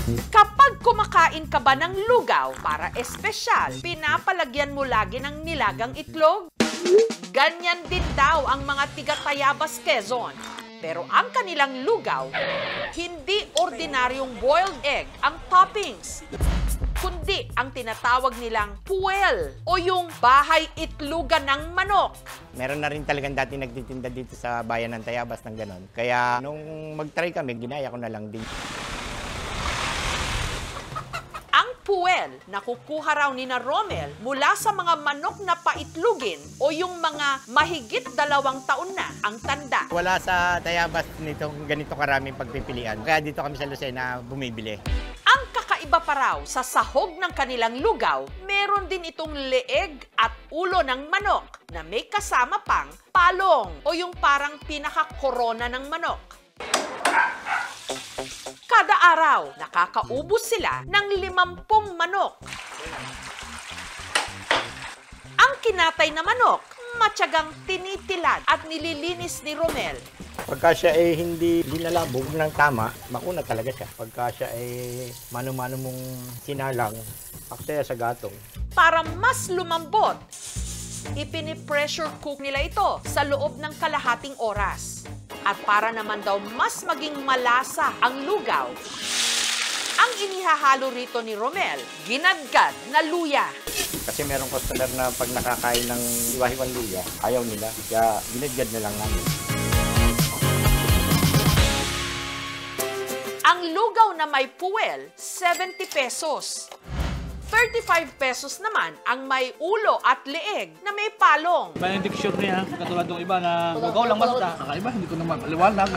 Kapag kumakain ka ba ng lugaw para espesyal, pinapalagyan mo lagi ng nilagang itlog? Ganyan din daw ang mga tiga-Tayabas, Quezon. Pero ang kanilang lugaw, hindi ordinaryong boiled egg ang toppings, kundi ang tinatawag nilang puwel o yung bahay itlugan ng manok. Meron na rin talagang dati nagtitinda dito sa bayan ng Tayabas ng ganon. Kaya nung mag-try kami, ginaya ko na lang din. Puwel na kukuha raw ni na Romel mula sa mga manok na paitlugin o yung mga mahigit 2 taon na ang tanda. Wala sa Tayabas nitong ganito karaming pagpipilian. Kaya dito kami sa Lucena bumibili. Ang kakaiba pa raw sa sahog ng kanilang lugaw, meron din itong leeg at ulo ng manok na may kasama pang palong o yung parang pinaka-korona ng manok. Kada araw, nakakaubos sila ng 50 manok. Ang kinatay na manok, matyagang tinitilad at nililinis ni Romel. Pagka siya ay hindi linalabog ng tama, makuna talaga siya. Pagka siya ay mano-mano mong sinalang, aksaya sa gatong. Para mas lumambot, ipini-pressure cook nila ito sa loob ng kalahating oras. At para naman daw mas maging malasa ang lugaw, ang inihahalo rito ni Romel, ginadgad na luya. Kasi merong customer na pag nakakain ng iwahiwang luya, ayaw nila. Kaya ginadgad na lang namin. Ang lugaw na may puwel, 70 pesos. 35 pesos naman ang may ulo at leeg na may palong. May diksyon niya, katulad ng iba na lugaw lang basta. Kakaiba, hindi ko naman maliwanag.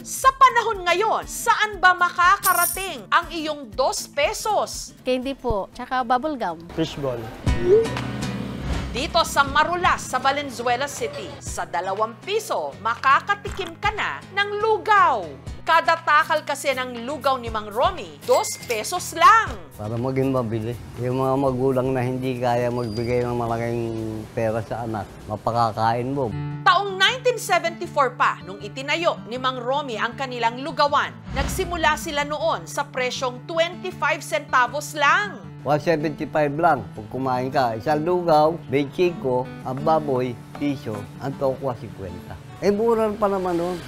Sa panahon ngayon, saan ba makakarating ang iyong 2 pesos? Candy po, tsaka bubble gum. Fishball. Dito sa Marulas, sa Valenzuela City, sa 2 piso, makakatikim ka na ng lugaw. Kada takal kasi ng lugaw ni Mang Romy, 2 pesos lang. Para maging mabili. Yung mga magulang na hindi kaya magbigay ng malaking pera sa anak, mapakakain mo. Taong 1974 pa, nung itinayo ni Mang Romy ang kanilang lugawan, nagsimula sila noon sa presyong 25 centavos lang. 175 lang. Kung kumain ka, isang lugaw, 25, ang baboy, piso, ang tokwa, 50. Mura pa naman nun.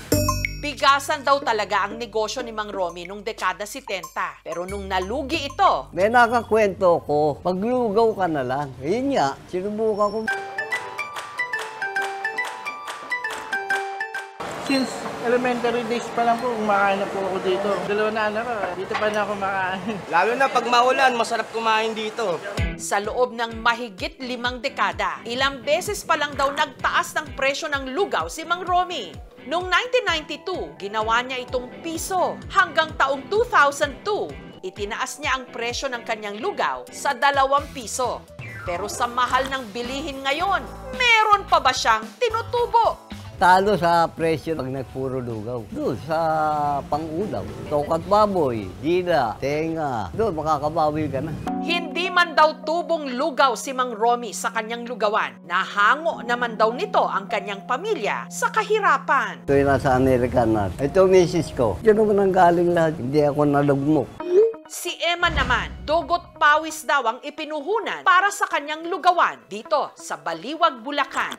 Bigasan daw talaga ang negosyo ni Mang Romy nung dekada 70. Pero nung nalugi ito, May nakakwento ko, paglugaw ka na lang. Yun nga, sinubukan ko. Since elementary days pa lang po, kumakain na po ako dito. 2 na anak, dito pa na ako makain. Lalo na pag maulan, masarap kumain dito. sa loob ng mahigit 5 dekada, ilang beses pa lang daw nagtaas ng presyo ng lugaw si Mang Romy. Noong 1992, ginawa niya itong piso. Hanggang taong 2002, itinaas niya ang presyo ng kanyang lugaw sa 2 piso. Pero sa mahal ng bilihin ngayon, meron pa ba siyang tinutubo? Talo sa presyo pag nagpuro lugaw. Doon sa pang-ulam, tokat baboy, gila, tenga. Doon makakabawi ka na. Hindi man daw tubong lugaw si Mang Romy sa kanyang lugawan. Nahango naman daw nito ang kanyang pamilya sa kahirapan. Ito yung nasa Amerika na. Ito misis ko. Diyan naman ang galing lahat. Hindi ako nalugmok. Si Emma naman, dugot pawis daw ang ipinuhunan para sa kanyang lugawan dito sa Baliwag, Bulacan.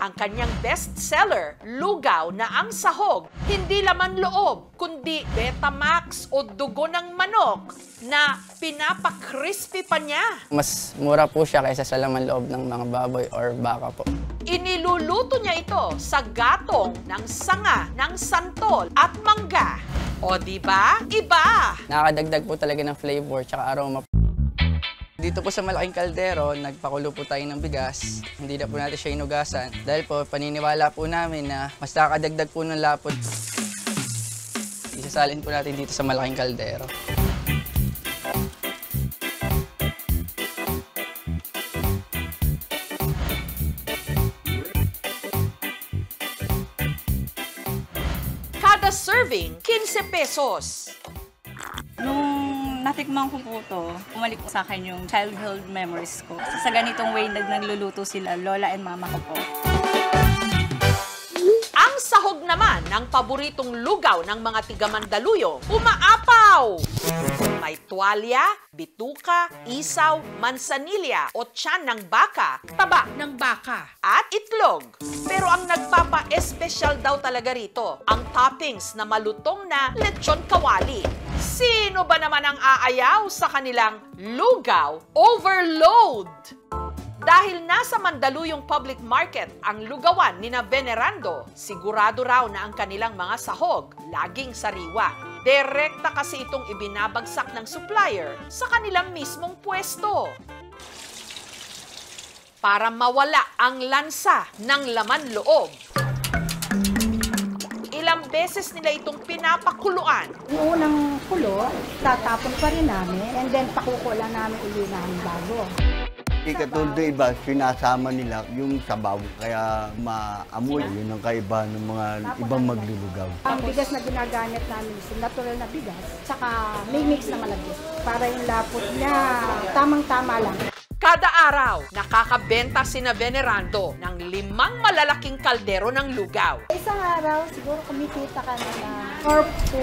Ang kanyang bestseller, lugaw na ang sahog, hindi laman loob, kundi Betamax o dugo ng manok na pinapa-crispy pa niya. Mas mura po siya kaysa sa laman loob ng mga baboy or baka po. Iniluluto niya ito sa gatong ng sanga, ng santol at mangga. O di ba? Iba! Nakakadagdag po talaga ng flavor tsaka aroma. Dito po sa malaking kaldero, nagpakulo po tayo ng bigas. Hindi na po natin siya inugasan. Dahil po, paniniwala po namin na mas nakakadagdag po ng lapot. Isasalin po natin dito sa malaking kaldero. Kada serving, 15 pesos. Nung natikman ko po ito, umalik po sa akin yung childhood memories ko. Sa ganitong way nagluluto sila, lola and mama ko po. Ang Sahog naman ng paboritong lugaw ng mga tiga Mandaluyong, umaapaw! May tuwalya, bituka, isaw, mansanilya o tiyan ng baka, taba ng baka, at itlog. Pero ang nagpapa-espesyal daw talaga rito, ang toppings na malutong na lechon kawali. Sino ba naman ang aayaw sa kanilang lugaw overload? Dahil nasa Mandaluyong Public Market ang lugawan ni na Venerando, sigurado raw na ang kanilang mga sahog laging sariwa. Direkta kasi itong ibinabagsak ng supplier sa kanilang mismong pwesto. Para mawala ang lansa ng laman loob. Ilang beses nila itong pinapakuluan. Yung unang kulo, tatapon pa rin namin, and then pakukulan namin uli ng bago. Katulad ng iba, sinasama nila yung sabaw, kaya maamoy. Yun ang kaiba ng mga ibang maglulugaw. Ang bigas na ginagamit namin is natural na bigas, saka may mix na malagkit. Para yung lapot niya, tamang-tama lang. Kada araw, nakakabenta sina Venerando ng 5 malalaking kaldero ng lugaw. Isang araw, siguro kumikita ka na ng 4 to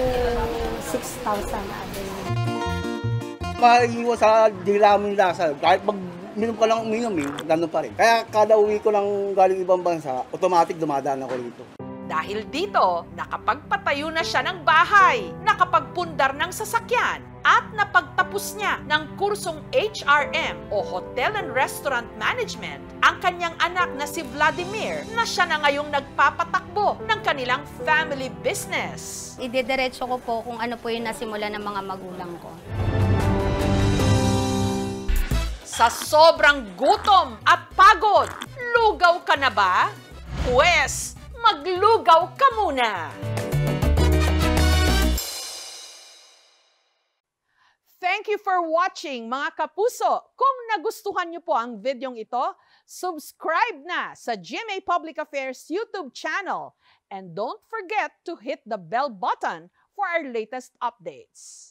6,000 a day. Maiiwas sa dilaming lasa. Kahit pag minom ka lang gano'n pa rin. Kaya kada uwi ko lang galing ibang bansa, automatic dumadaan ako rito. Dahil dito, nakapagpatayo na siya ng bahay, nakapagpundar ng sasakyan, at napagtapos niya ng kursong HRM o Hotel and Restaurant Management ang kanyang anak na si Vladimir na siya na ngayong nagpapatakbo ng kanilang family business. Idediretso ko po kung ano po yung nasimula ng mga magulang ko. Sa sobrang gutom at pagod, lugaw ka na ba? Pwes, maglugaw ka muna! Thank you for watching, mga kapuso. Kung nagustuhan niyo po ang videong ito, subscribe na sa GMA Public Affairs YouTube channel. And don't forget to hit the bell button for our latest updates.